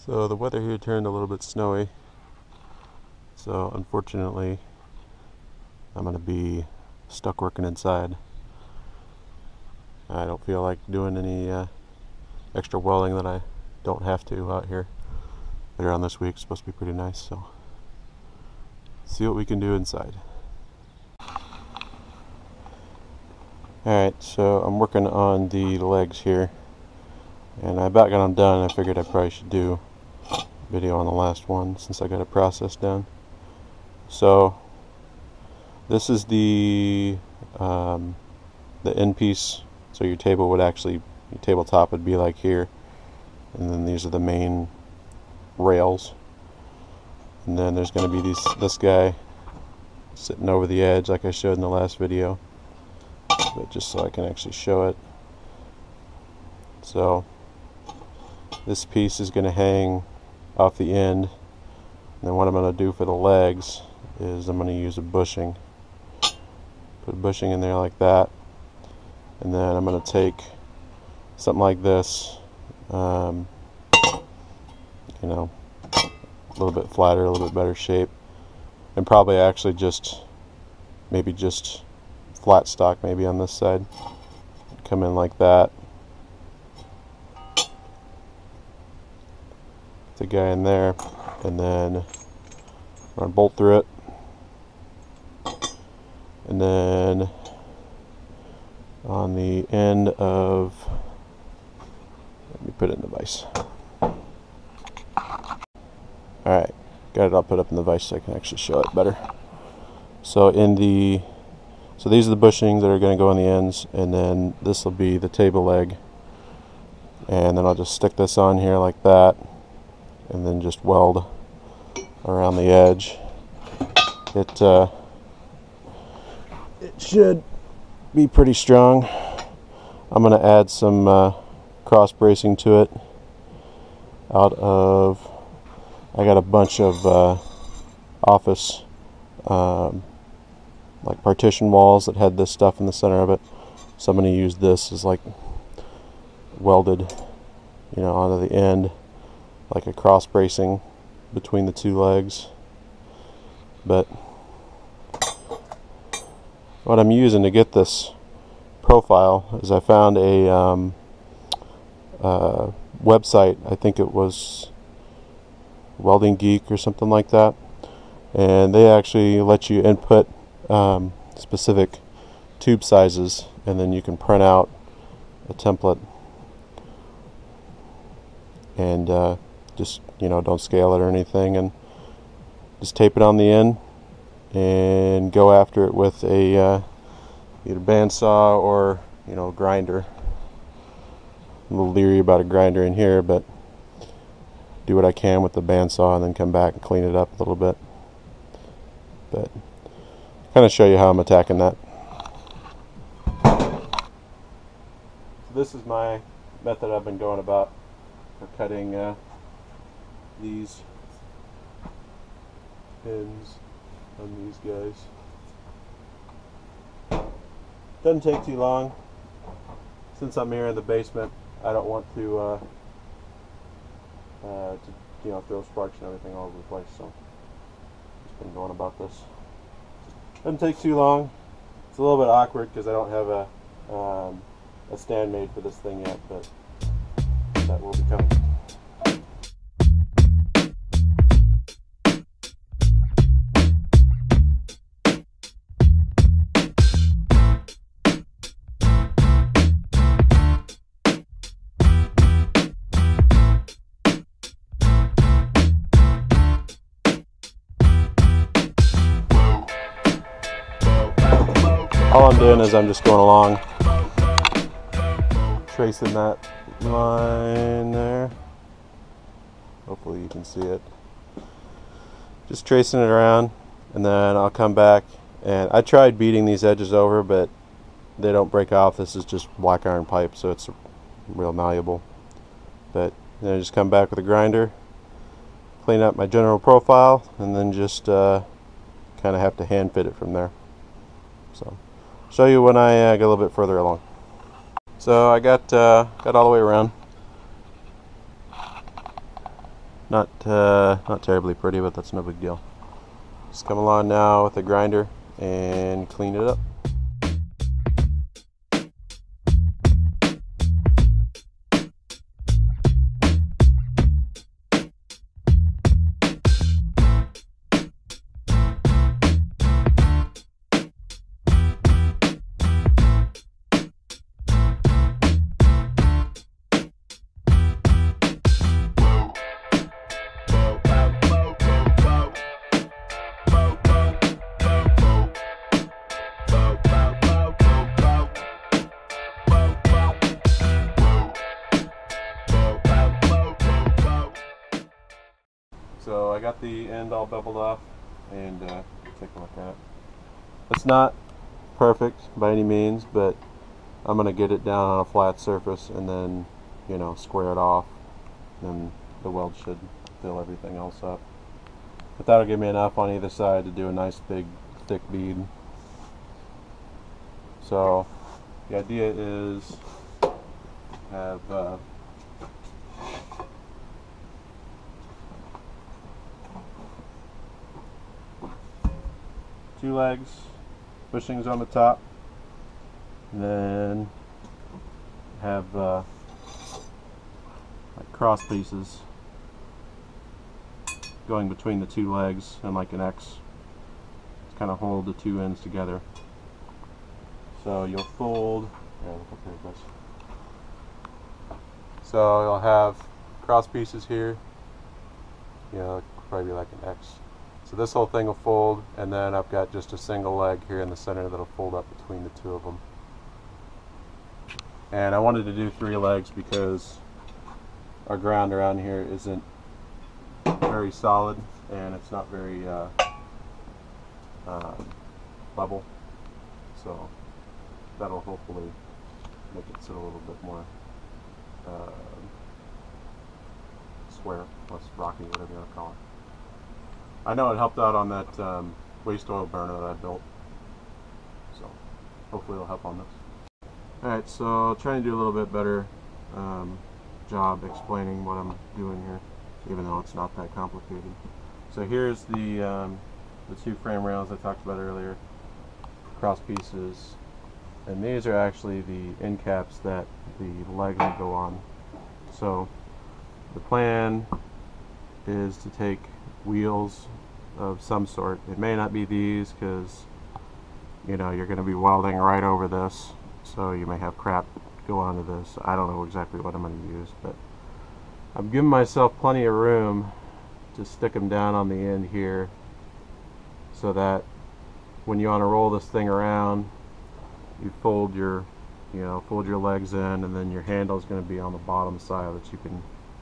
So the weather here turned a little bit snowy, so unfortunately I'm going to be stuck working inside. I don't feel like doing any extra welding that I don't have to out here. Later on this week it's supposed to be pretty nice, so see what we can do inside. Alright, so I'm working on the legs here, and I about got them done. I figured I probably should do a video on the last one since I got a process done. So this is the end piece. So your table would actually, your tabletop would be like here, and then these are the main rails, and then there's going to be this guy sitting over the edge like I showed in the last video, but just so I can actually show it. So this piece is going to hang off the end, and then what I'm going to do for the legs is I'm going to use a bushing. Put a bushing in there like that, and then I'm going to take something like this, you know, a little bit flatter, a little bit better shape, and probably actually maybe just flat stock maybe on this side. Come in like that. The guy in there, and then I'm going to bolt through it, and then on the end of, let me put it in the vise. Alright, got it all put up in the vise so I can actually show it better. So these are the bushings that are going to go on the ends, and then this will be the table leg, and then I'll just stick this on here like that, and then just weld around the edge. It should be pretty strong. I'm going to add some cross bracing to it out of, I got a bunch of office like partition walls that had this stuff in the center of it, so I'm going to use this as like welded, you know, onto the end, like a cross bracing between the two legs. But what I'm using to get this profile is I found a website, I think it was Welding Geek or something like that, and they actually let you input specific tube sizes, and then you can print out a template and just, you know, don't scale it or anything, and just tape it on the end and go after it with a either bandsaw or, you know, grinder. I'm a little leery about a grinder in here, but do what I can with the bandsaw and then come back and clean it up a little bit. But kind of show you how I'm attacking that. So this is my method I've been going about for cutting these ends on these guys. Doesn't take too long. Since I'm here in the basement, I don't want to you know, throw sparks and everything all over the place, so just been going about this. Doesn't take too long. It's a little bit awkward because I don't have a stand made for this thing yet, but that will be coming. All I'm doing is I'm just going along, tracing that line there. Hopefully you can see it. Just tracing it around, and then I'll come back, and I tried beating these edges over, but they don't break off. This is just black iron pipe, so it's real malleable. But then I just come back with a grinder, clean up my general profile, and then just kind of have to hand fit it from there. So show you when I get a little bit further along. So I got all the way around. Not terribly pretty, but that's no big deal. Just come along now with a grinder and clean it up. So I got the end all beveled off, and take a look at it. It's not perfect by any means, but I'm going to get it down on a flat surface and then, you know, square it off, and the weld should fill everything else up. But that'll give me enough on either side to do a nice big thick bead. So the idea is have two legs, bushings on the top, and then have like cross pieces going between the two legs and like an X to kind of hold the two ends together. So you'll fold, yeah, look up here, guys. So you'll have cross pieces here, you know, probably like an X. So this whole thing will fold, and then I've got just a single leg here in the center that'll fold up between the two of them. And I wanted to do 3 legs because our ground around here isn't very solid, and it's not very level. So that'll hopefully make it sit a little bit more square, less rocky, whatever you want to call it. I know it helped out on that waste oil burner that I built, so hopefully it'll help on this. Alright, so I'll try and do a little bit better job explaining what I'm doing here, even though it's not that complicated. So here's the 2 frame rails I talked about earlier, cross pieces, and these are actually the end caps that the legs will go on. So the plan is to take wheels of some sort. It may not be these because, you know, you're going to be welding right over this, so you may have crap go onto this. I don't know exactly what I'm going to use, but I'm giving myself plenty of room to stick them down on the end here so that when you want to roll this thing around, you fold your legs in, and then your handle is going to be on the bottom side that you can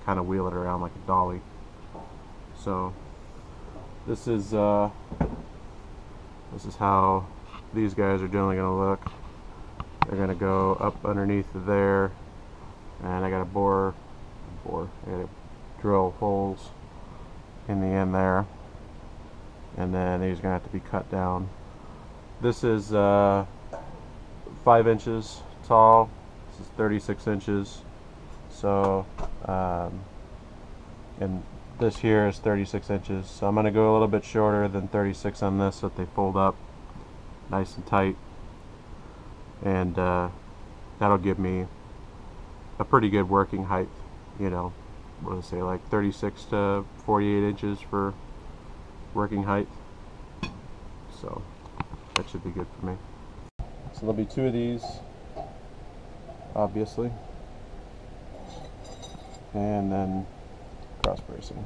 kind of wheel it around like a dolly. So this is how these guys are generally going to look. They're going to go up underneath there, and I got to drill holes in the end there, and then these are going to have to be cut down. This is 5 inches tall. This is 36 inches. So and this here is 36 inches, so I'm going to go a little bit shorter than 36 on this so that they fold up nice and tight, and that'll give me a pretty good working height, you know, what do I say, like 36 to 48 inches for working height, so that should be good for me. So there'll be 2 of these, obviously, and then cross bracing.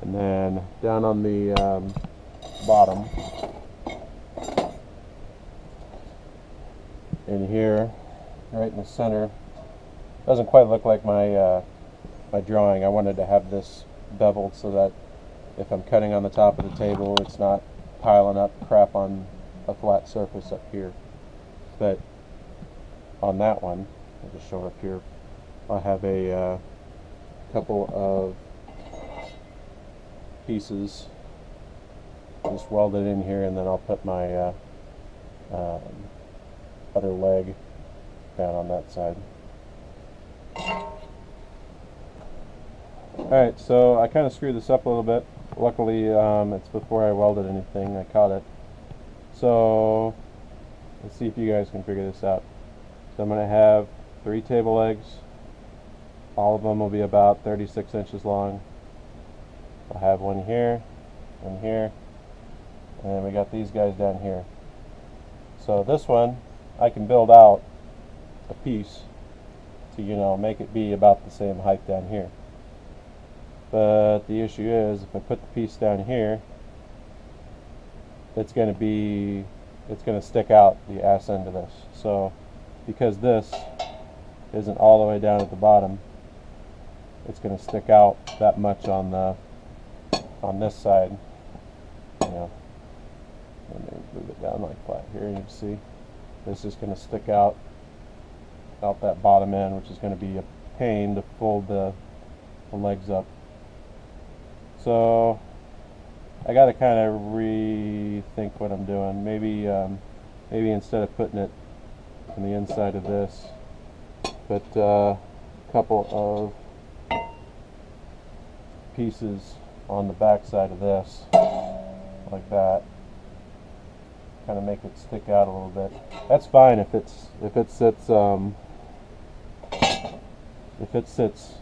And then down on the bottom in here, right in the center, doesn't quite look like my my drawing. I wanted to have this beveled so that if I'm cutting on the top of the table, it's not piling up crap on a flat surface up here. But on that one, I'll just show it up here, I'll have a couple of pieces just welded in here, and then I'll put my other leg down on that side. Alright, so I kind of screwed this up a little bit. Luckily, it's before I welded anything. I caught it. So, let's see if you guys can figure this out. So I'm going to have 3 table legs. All of them will be about 36 inches long. I'll have one here, and then we got these guys down here. So this one, I can build out a piece to, you know, make it be about the same height down here. But the issue is, if I put the piece down here, it's going to stick out the ass end of this. So because this isn't all the way down at the bottom, it's going to stick out that much on this side. You know, let me move it down like flat here, and you can see this is going to stick out that bottom end, which is going to be a pain to fold the legs up. So I got to kind of rethink what I'm doing. Maybe instead of putting it on the inside of this, put a couple of pieces on the back side of this, like that. Kind of make it stick out a little bit. That's fine if it sits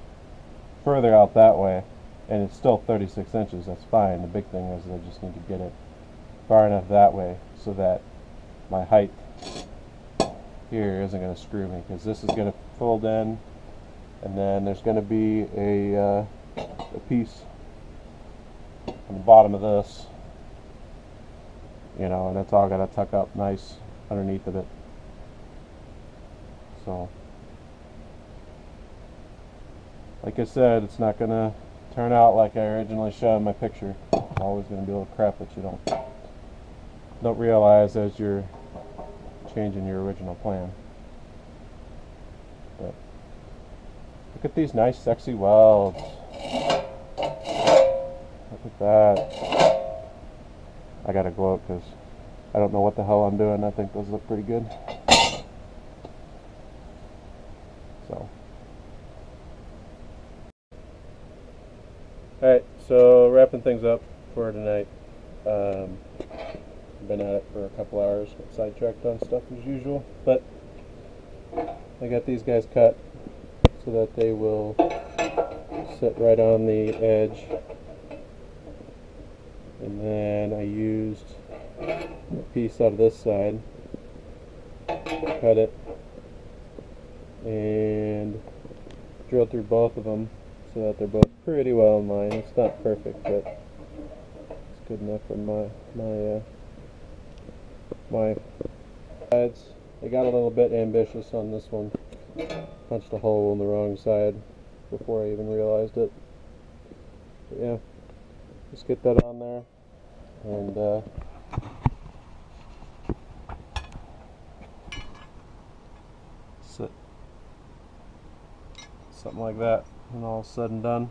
further out that way, and it's still 36 inches. That's fine. The big thing is I just need to get it far enough that way so that my height here isn't going to screw me, because this is going to fold in, and then there's going to be a piece on the bottom of this, you know, and it's all got to tuck up nice underneath of it. So, like I said, it's not going to turn out like I originally showed in my picture. It's always going to be a little crap that you don't realize as you're changing your original plan. But look at these nice sexy welds. Look at that. I gotta gloat because I don't know what the hell I'm doing. I think those look pretty good. So, alright, so wrapping things up for tonight. Been at it for a couple hours, got sidetracked on stuff as usual, but I got these guys cut so that they will sit right on the edge, and then I used a piece out of this side, cut it, and drilled through both of them so that they're both pretty well in line. It's not perfect, but it's good enough for my sides. I got a little bit ambitious on this one. Punched a hole in the wrong side before I even realized it. But yeah, just get that on there, and sit something like that, and all said and done.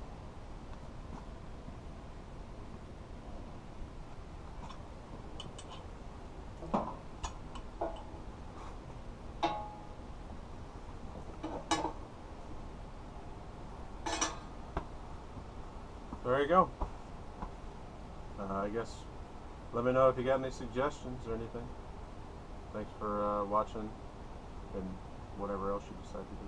There you go. I guess let me know if you got any suggestions or anything. Thanks for watching, and whatever else you decide to do.